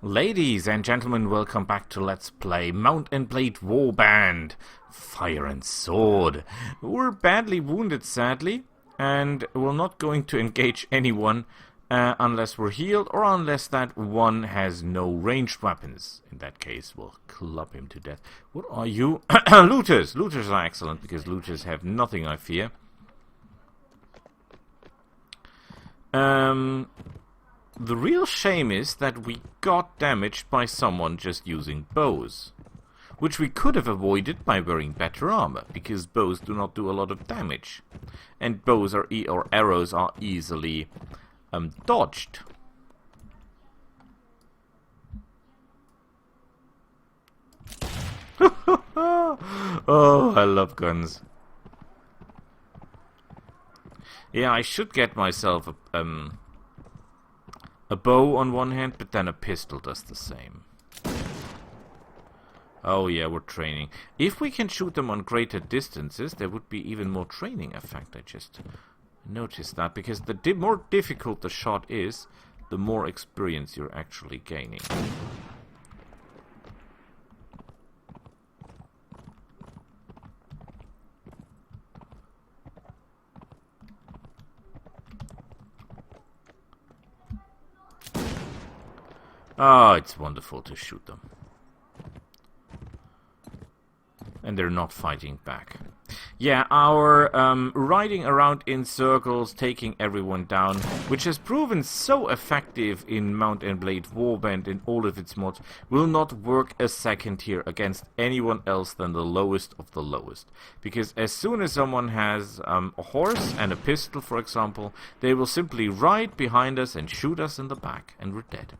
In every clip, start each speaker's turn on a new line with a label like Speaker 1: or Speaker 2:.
Speaker 1: Ladies and gentlemen, welcome back to Let's Play Mount and Blade Warband Fire and Sword. We're badly wounded, sadly, and we're not going to engage anyone unless we're healed or unless that one has no ranged weapons. In that case, we'll club him to death. What are you? Looters! Looters are excellent because looters have nothing, I fear. The real shame is that we got damaged by someone just using bows, which we could have avoided by wearing better armor, because bows do not do a lot of damage, and bows are or arrows are easily dodged. Oh, I love guns. Yeah, I should get myself a bow on one hand, but then a pistol does the same. Oh yeah, we're training. If we can shoot them on greater distances, there would be even more training effect. I just noticed that, because the more difficult the shot is, the more experience you're actually gaining. Oh, it's wonderful to shoot them. And they're not fighting back. Yeah, our riding around in circles, taking everyone down, which has proven so effective in Mount and Blade Warband in all of its mods, will not work a second here against anyone else than the lowest of the lowest. Because as soon as someone has a horse and a pistol, for example, they will simply ride behind us and shoot us in the back, and we're dead.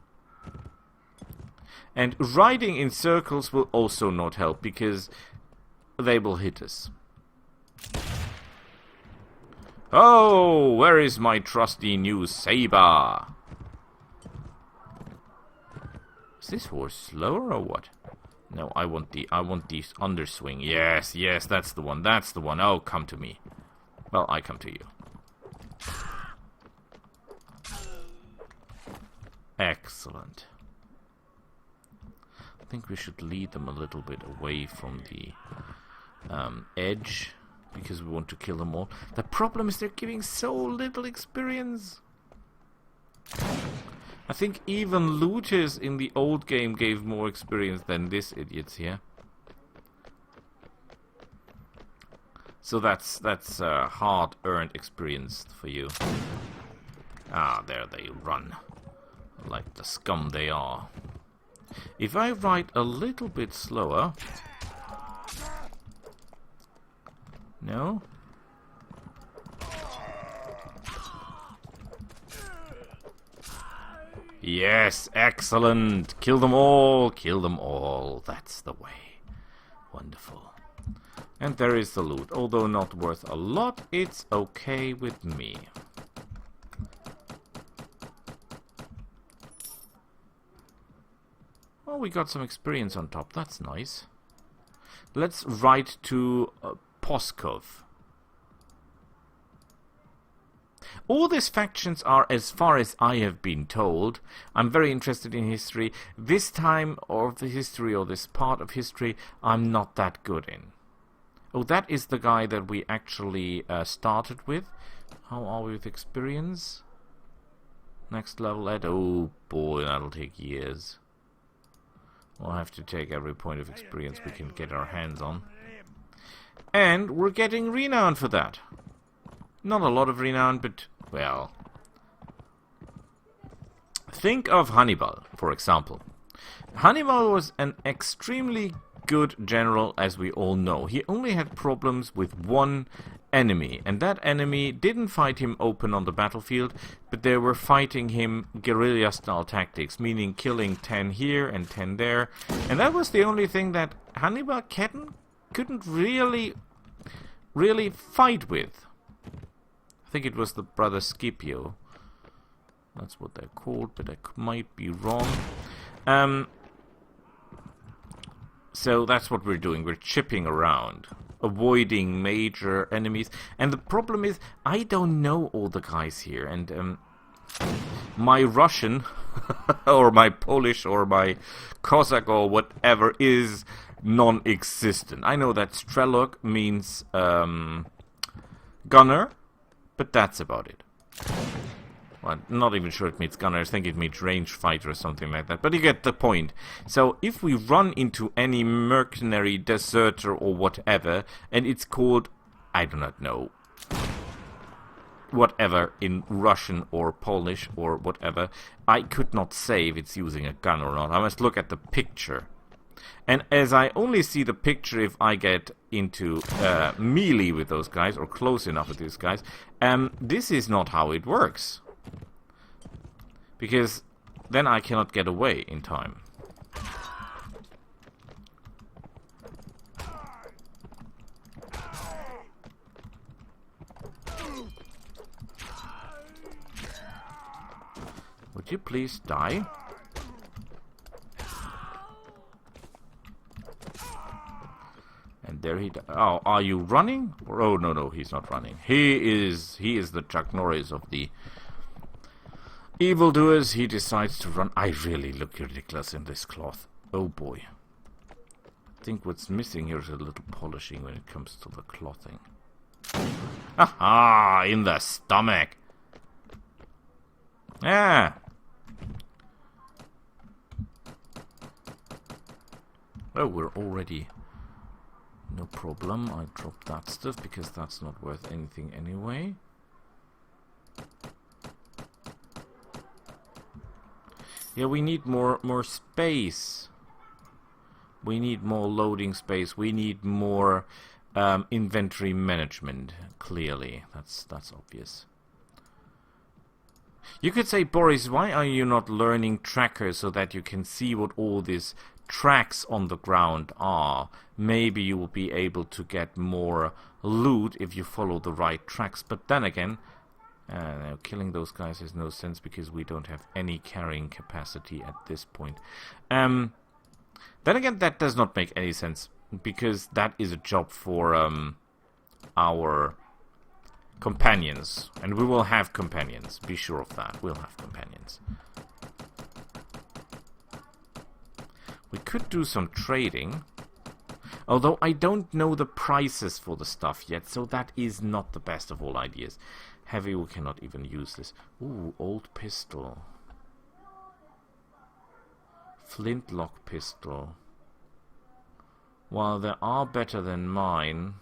Speaker 1: And riding in circles will also not help, because they will hit us. Oh, where is my trusty new saber? Is this horse slower or what? No, I want the underswing. Yes, yes, that's the one. That's the one. Oh, come to me. Well, I come to you. Excellent. I think we should lead them a little bit away from the edge, because we want to kill them all. The problem is they're giving so little experience. I think even looters in the old game gave more experience than this idiots here. So that's hard-earned experience for you. Ah, there they run, like the scum they are. If I ride a little bit slower... No? Yes, excellent! Kill them all! Kill them all! That's the way. Wonderful. And there is the loot. Although not worth a lot, it's okay with me. Oh, we got some experience on top. That's nice. Let's ride to Poskov. All these factions are, as far as I have been told, I'm very interested in history. This time of the history, or this part of history, I'm not that good in. Oh, that is the guy that we actually started with. How are we with experience? Next level at... Oh boy, that'll take years. We'll have to take every point of experience we can get our hands on. And we're getting renown for that. Not a lot of renown, but, well... Think of Hannibal, for example. Hannibal was an extremely good general, as we all know. He only had problems with one enemy, and that enemy didn't fight him open on the battlefield, but they were fighting him guerrilla-style tactics, meaning killing 10 here and 10 there, and that was the only thing that Hannibal couldn't really fight with. I think it was the brother Scipio. That's what they're called, but I might be wrong. So that's what we're doing. We're chipping around, avoiding major enemies. And the problem is, I don't know all the guys here. And my Russian or my Polish or my Cossack or whatever is non-existent. I know that Strelok means gunner, but that's about it. Well, I'm not even sure it means gunner. I think it means range fighter or something like that. But you get the point. So if we run into any mercenary, deserter or whatever, and it's called, I do not know, whatever in Russian or Polish or whatever, I could not say if it's using a gun or not. I must look at the picture. And as I only see the picture if I get into melee with those guys or close enough with these guys, this is not how it works. Because then I cannot get away in time. Would you please die? And there he... Oh, are you running? Oh, no, he's not running. He is the Chuck Norris of the evildoers. He decides to run. I really look ridiculous in this cloth. Oh, boy. I think what's missing here is a little polishing when it comes to the clothing. Aha! In the stomach! Yeah! Oh, we're already... No problem, I dropped that stuff because that's not worth anything anyway. Yeah, we need more space. We need more loading space. We need more inventory management, clearly. That's obvious. You could say, Boris, why are you not learning trackers so that you can see what all these tracks on the ground are? Maybe you will be able to get more loot if you follow the right tracks. But then again, killing those guys has no sense because we don't have any carrying capacity at this point. Then again, that does not make any sense because that is a job for our companions. And we will have companions. Be sure of that. We'll have companions. We could do some trading. Although I don't know the prices for the stuff yet, so that is not the best of all ideas. Heavy, we cannot even use this. Ooh, old pistol. Flintlock pistol. While they are better than mine,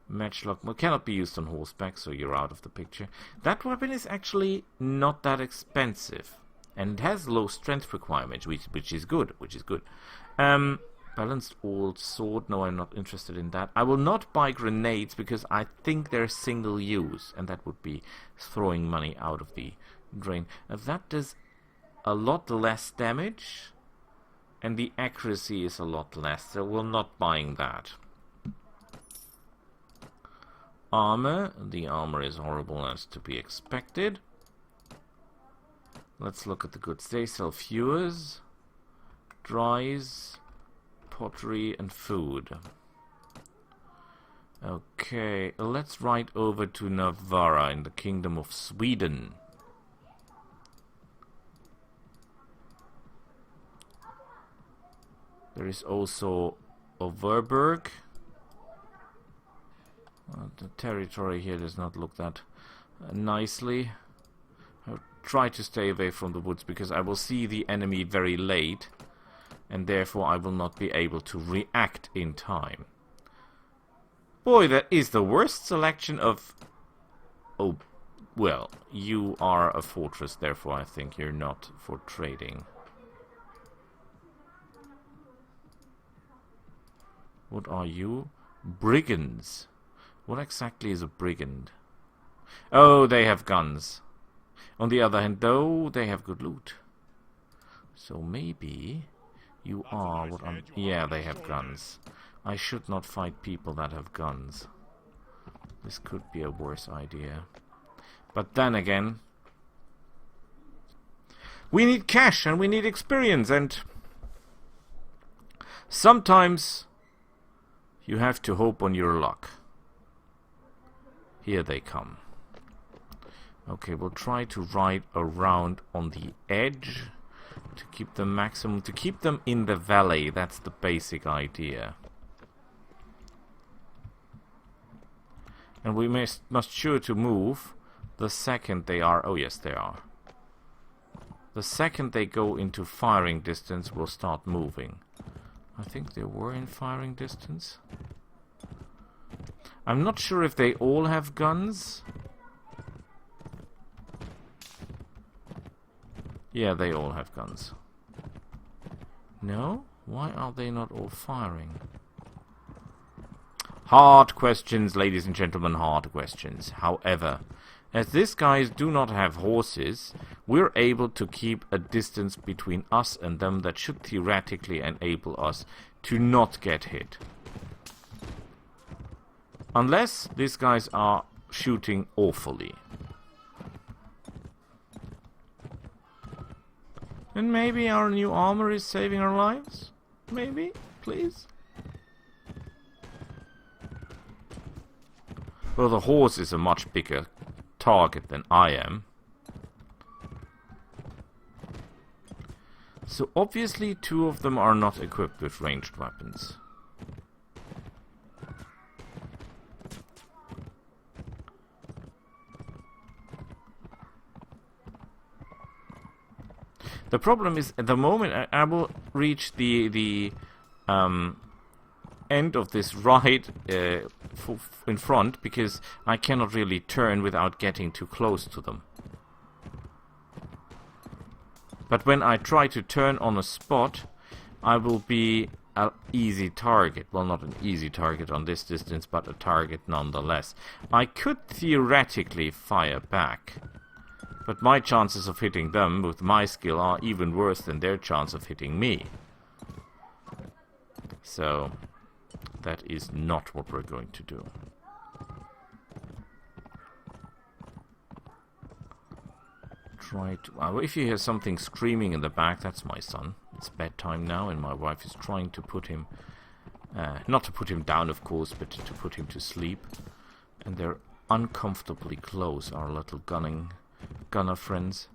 Speaker 1: matchlock well, cannot be used on horseback, so you're out of the picture. That weapon is actually not that expensive. And it has low strength requirements, which is good, balanced old sword, no, I'm not interested in that. I will not buy grenades because I think they're single use, and that would be throwing money out of the drain. That does a lot less damage, and the accuracy is a lot less, so we're not buying that. Armor, the armor is horrible as to be expected. Let's look at the goods. They sell fewers, dries, pottery, and food. Okay, let's ride over to Navarra in the Kingdom of Sweden. There is also Overberg. The territory here does not look that nicely. I'll try to stay away from the woods because I will see the enemy very late, and therefore I will not be able to react in time. Boy, that is the worst selection of... Oh, well, you are a fortress, therefore I think you're not for trading. What are you? Brigands. What exactly is a brigand? Oh, they have guns. On the other hand, though, they have good loot. So maybe you are what I'm... Yeah, they have guns. I should not fight people that have guns. This could be a worse idea. But then again, we need cash and we need experience, and sometimes you have to hope on your luck. Here they come. Okay, we'll try to ride around on the edge to keep them maximum, to keep them in the valley. That's the basic idea. And we must sure to move the second they are... Oh yes, they are. The second they go into firing distance, we'll start moving. I think they were in firing distance. I'm not sure if they all have guns. Yeah, they all have guns. No? Why are they not all firing? Hard questions, ladies and gentlemen, hard questions. However, as these guys do not have horses, we're able to keep a distance between us and them that should theoretically enable us to not get hit. Unless these guys are shooting awfully. And maybe our new armor is saving our lives? Maybe? Please? Well, the horse is a much bigger target than I am. So obviously two of them are not equipped with ranged weapons. The problem is, at the moment I will reach the end of this ride in front, because I cannot really turn without getting too close to them. But when I try to turn on a spot, I will be an easy target. Well, not an easy target on this distance, but a target nonetheless. I could theoretically fire back, but my chances of hitting them with my skill are even worse than their chance of hitting me. So that is not what we're going to do. Try to... if you hear something screaming in the back, that's my son. It's bedtime now, and my wife is trying to put him... not to put him down, of course, but to put him to sleep. And they're uncomfortably close, our little gunner friends.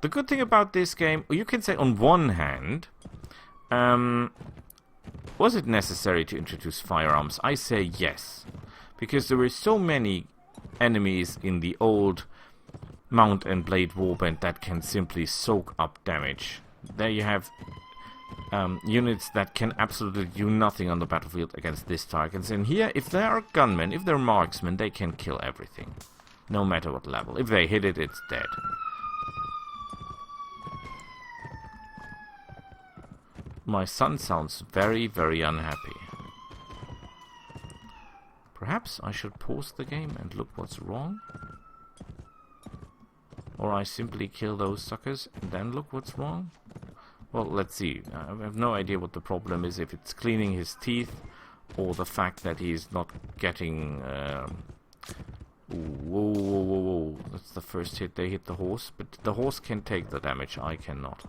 Speaker 1: The good thing about this game, you can say on one hand, was it necessary to introduce firearms? I say yes, because there were so many enemies in the old Mount and Blade Warband that can simply soak up damage. There you have units that can absolutely do nothing on the battlefield against this targets. And here, if they are gunmen, if they're marksmen, they can kill everything. No matter what level. If they hit it, it's dead. My son sounds very, very unhappy. Perhaps I should pause the game and look what's wrong? Or I simply kill those suckers and then look what's wrong? Well, let's see. I have no idea what the problem is, if it's cleaning his teeth or the fact that he's not getting... Whoa, whoa, whoa, whoa. That's the first hit. They hit the horse, but the horse can take the damage. I cannot.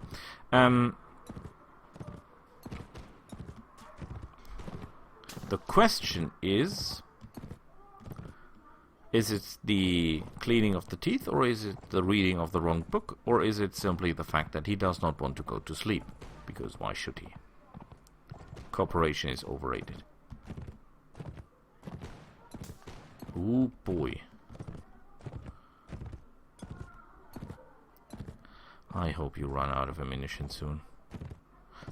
Speaker 1: The question is it the cleaning of the teeth, or is it the reading of the wrong book, or is it simply the fact that he does not want to go to sleep? Because why should he? Cooperation is overrated. Ooh boy. I hope you run out of ammunition soon.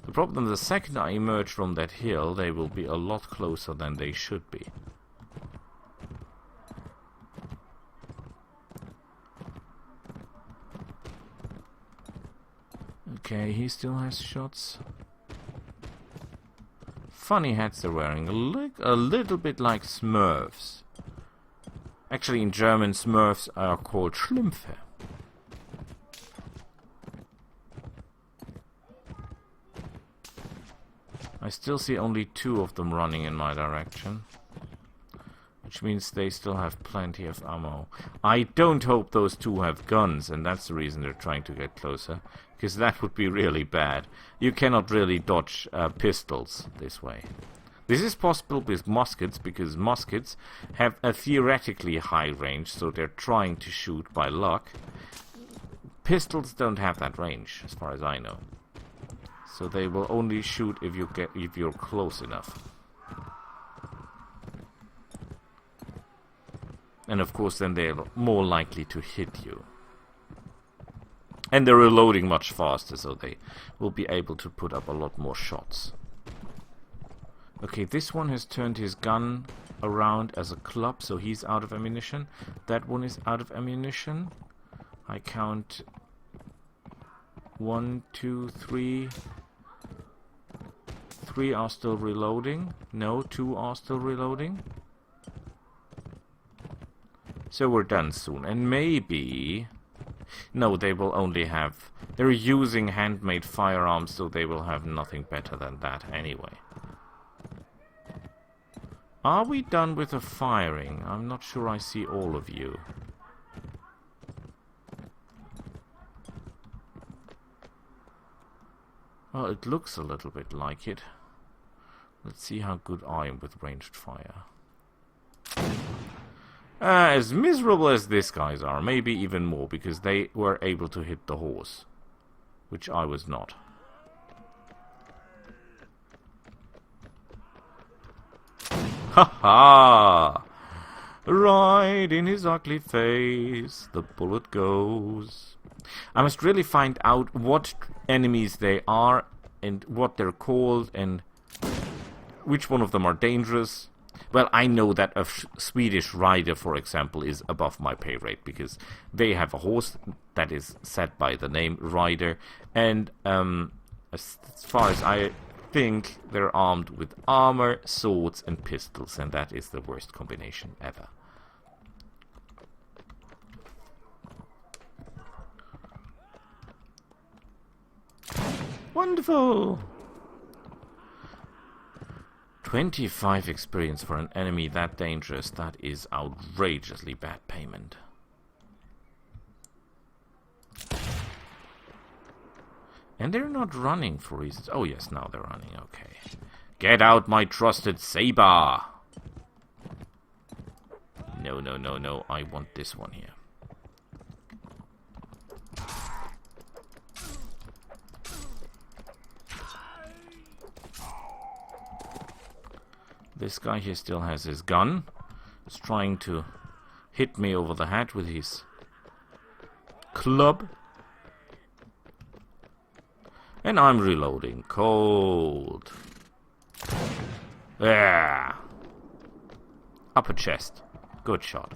Speaker 1: The problem, the second I emerge from that hill, they will be a lot closer than they should be. Okay, he still has shots. Funny hats they're wearing, a little bit like Smurfs. Actually, in German, Smurfs are called Schlümpfe. I still see only two of them running in my direction, which means they still have plenty of ammo. I don't hope those two have guns, and that's the reason they're trying to get closer, because that would be really bad. You cannot really dodge pistols this way. This is possible with muskets, because muskets have a theoretically high range, so they're trying to shoot by luck. Pistols don't have that range, as far as I know. So they will only shoot if you're close enough. And of course then they're more likely to hit you. And they're reloading much faster, so they will be able to put up a lot more shots. Okay, this one has turned his gun around as a club, so he's out of ammunition. That one is out of ammunition. I count 1, 2, 3. 3 are still reloading. No, 2 are still reloading. So we're done soon. And maybe... No, they will only have... They're using handmade firearms, so they will have nothing better than that anyway. Are we done with the firing? I'm not sure I see all of you. Well, it looks a little bit like it. Let's see how good I am with ranged fire. As miserable as these guys are, maybe even more, because they were able to hit the horse, which I was not. Ha ha! Right in his ugly face, the bullet goes. I must really find out what enemies they are, and what they're called, and which one of them are dangerous. Well, I know that a Swedish rider, for example, is above my pay rate, because they have a horse that is set by the name rider, and as far as I think, they're armed with armor, swords, and pistols, and that is the worst combination ever. Wonderful! 25 experience for an enemy that dangerous, that is outrageously bad payment. And they're not running for reasons. Oh yes, now they're running, okay. Get out, my trusted saber! No, no, no, no, I want this one here. This guy here still has his gun. He's trying to hit me over the head with his club. And I'm reloading. Cold. Yeah. Upper chest. Good shot.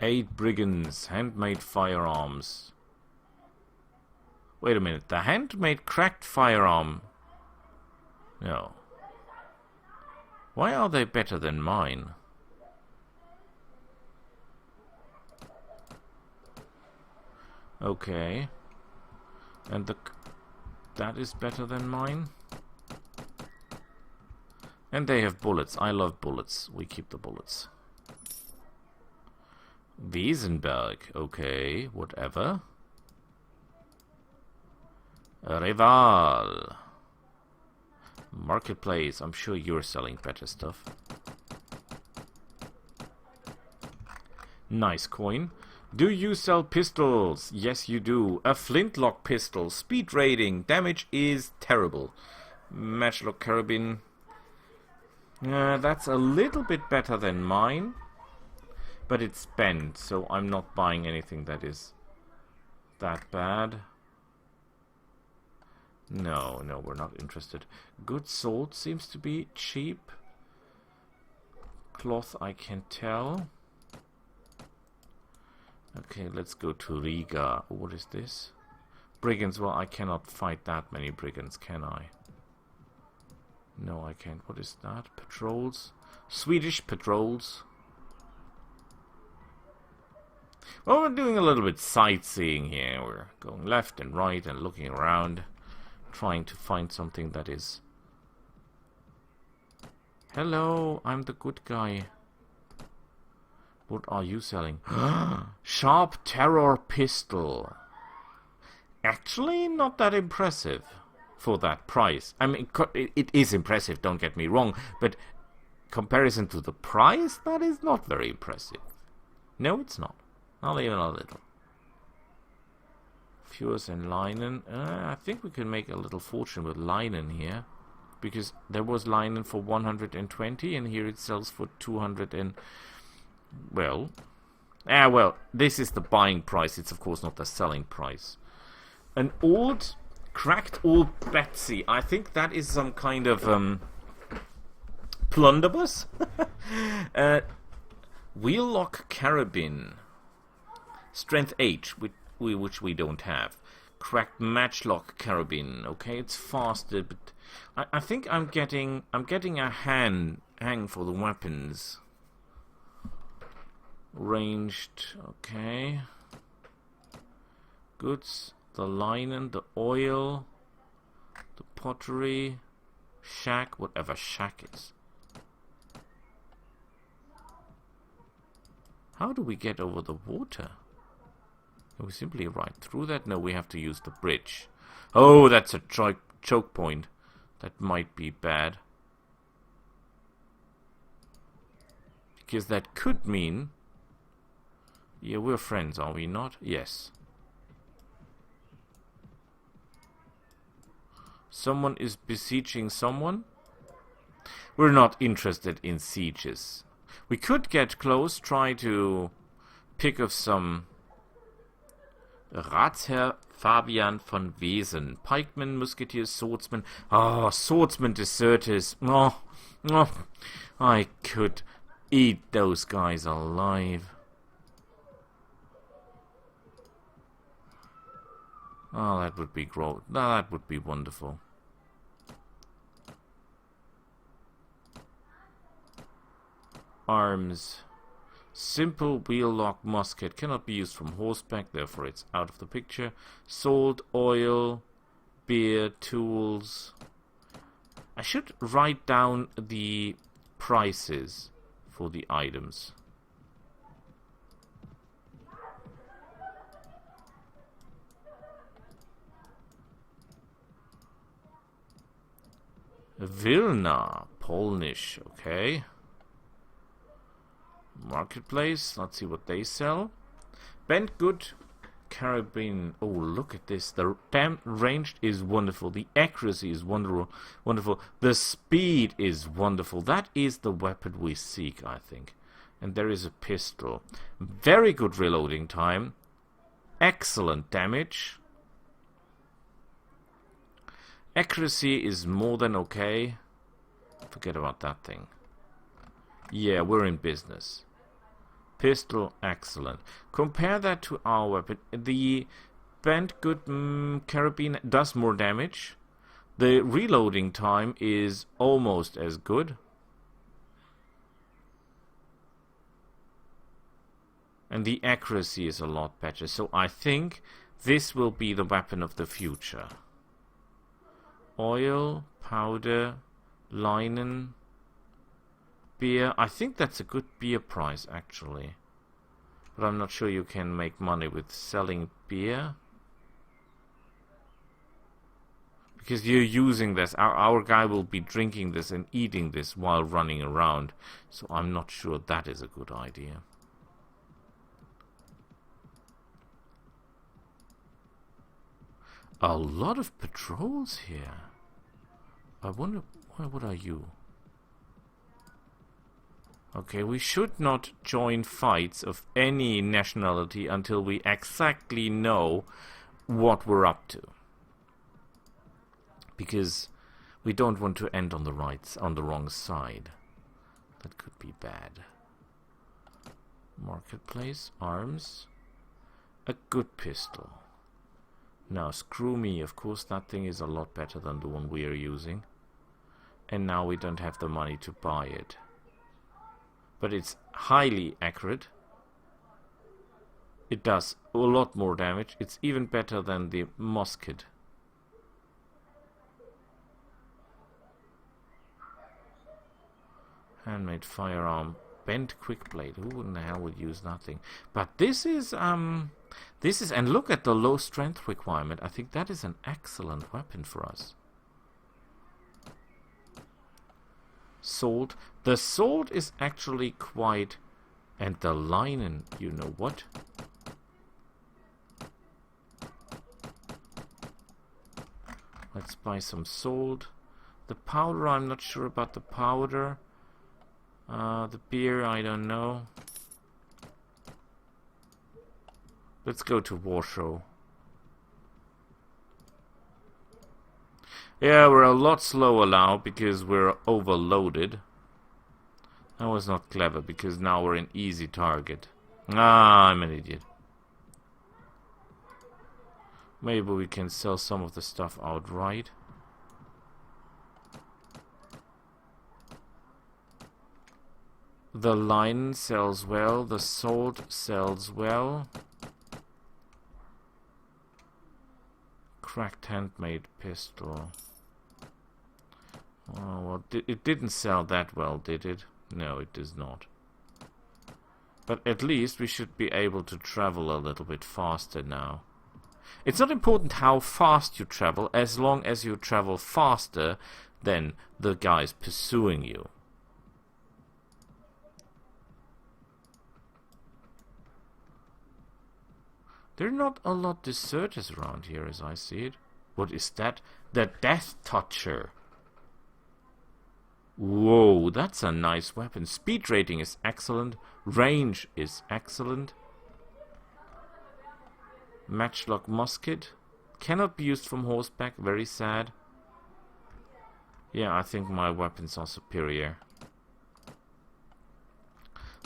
Speaker 1: 8 brigands. Handmade firearms. Wait a minute. The handmade cracked firearm... No. Why are they better than mine? Okay. And that is better than mine. And they have bullets. I love bullets. We keep the bullets. Wiesenberg. Okay, whatever. Rival. Marketplace. I'm sure you're selling better stuff. Nice coin. Do you sell pistols? Yes, you do. A flintlock pistol. Speed rating. Damage is terrible. Matchlock carabine. That's a little bit better than mine. But it's bent, so I'm not buying anything that is that bad. No, no, we're not interested. Good sword seems to be cheap. Cloth, I can tell. Okay, let's go to Riga. What is this? Brigands. Well, I cannot fight that many brigands, can I? No, I can't. What is that? Patrols? Swedish patrols. Well, we're doing a little bit sightseeing here. We're going left and right and looking around, trying to find something that is... Hello, I'm the good guy. What are you selling? Sharp terror pistol. Actually, not that impressive. for that price. I mean, it is impressive, don't get me wrong, but comparison to the price, that is not very impressive. No, it's not. Not even a little. Furs and linen. I think we can make a little fortune with linen here. Because there was linen for 120 and here it sells for 200 and... Well, this is the buying price. It's of course not the selling price. An old, cracked old Betsy. I think that is some kind of blunderbuss. Wheel lock carabine. Strength H, which we don't have. Cracked matchlock carabine. Okay, it's faster, but I think I'm getting a hang for the weapons. Ranged, okay. Goods, the linen, the oil, the pottery, shack, whatever shack is. How do we get over the water? Can we simply ride through that? No, we have to use the bridge. Oh, that's a choke point. That might be bad. Because that could mean... Yeah, we're friends, are we not? Yes. Someone is besieging someone? We're not interested in sieges. We could get close, try to pick up some... Ratsherr Fabian von Wesen. Pikemen, musketeers, swordsmen. Oh, swordsmen, deserters. Oh, I could eat those guys alive. Oh, that would be gross. That would be wonderful. Arms. Simple wheel-lock musket cannot be used from horseback, therefore it's out of the picture. Salt, oil, beer, tools. I should write down the prices for the items. Vilna, Polnish, okay. Marketplace, let's see what they sell. Bent good carabine. Oh, look at this. The damn range is wonderful. The accuracy is wonderful. The speed is wonderful. That is the weapon we seek, I think. And there is a pistol. Very good reloading time. Excellent damage. Accuracy is more than okay. Forget about that thing. Yeah, we're in business. Pistol, excellent. Compare that to our weapon. The bent good carabine does more damage. The reloading time is almost as good. And the accuracy is a lot better. So I think this will be the weapon of the future. Oil, powder, linen, beer. I think that's a good beer price, actually. But I'm not sure you can make money with selling beer. Because you're using this. Our guy will be drinking this and eating this while running around. So I'm not sure that is a good idea. A lot of patrols here. I wonder, what are you? Okay, we should not join fights of any nationality until we exactly know what we're up to. Because we don't want to end on the wrong side. That could be bad. Marketplace, arms. A good pistol. Now, screw me. Of course, that thing is a lot better than the one we are using. And now we don't have the money to buy it. But it's highly accurate. It does a lot more damage. It's even better than the musket. Handmade firearm. Bent quick blade. Who in the hell would use that thing? But this is, and look at the low strength requirement. I think that is an excellent weapon for us. Salt. The salt is actually quite... And the linen, you know what? Let's buy some salt. The powder, I'm not sure about the powder. The beer, I don't know. Let's go to Warsaw. Yeah, we're a lot slower now because we're overloaded. That was not clever because now we're an easy target. Ah, I'm an idiot. Maybe we can sell some of the stuff outright. The linen sells well, the salt sells well. Cracked handmade pistol. Oh, well, it didn't sell that well, did it? No, it does not. But at least we should be able to travel a little bit faster now. It's not important how fast you travel, as long as you travel faster than the guys pursuing you. There are not a lot of deserters around here as I see it. What is that? The Death Toucher. Whoa, that's a nice weapon. Speed rating is excellent. Range is excellent. Matchlock musket. Cannot be used from horseback. Very sad. Yeah, I think my weapons are superior.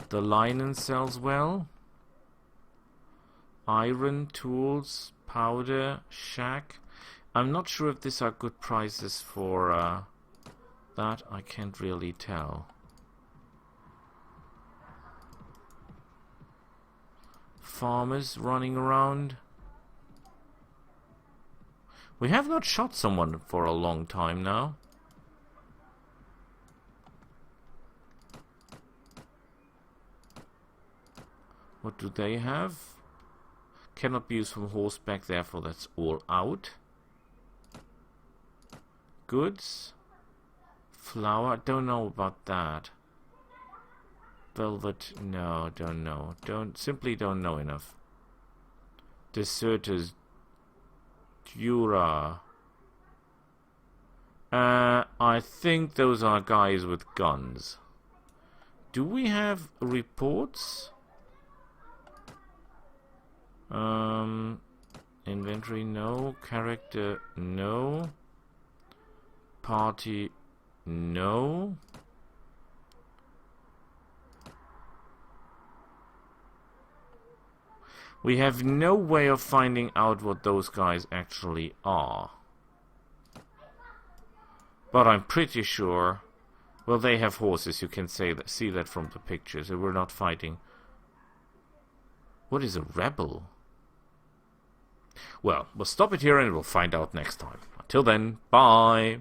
Speaker 1: The linen sells well. Iron, tools, powder, shack. I'm not sure if these are good prices for that. I can't really tell. Farmers running around. We have not shot someone for a long time now. What do they have? Cannot be used from horseback, therefore that's all out. Goods. Flour, don't know about that. Velvet, no, don't know. Simply don't know enough. Deserters. Dura. I think those are guys with guns. Do we have reports? Inventory, no. Character, no. Party, no. We have no way of finding out what those guys actually are. But I'm pretty sure... Well, they have horses, you can see that from the pictures. So we're not fighting. What is a rebel? Well, we'll stop it here and we'll find out next time. Until then, bye!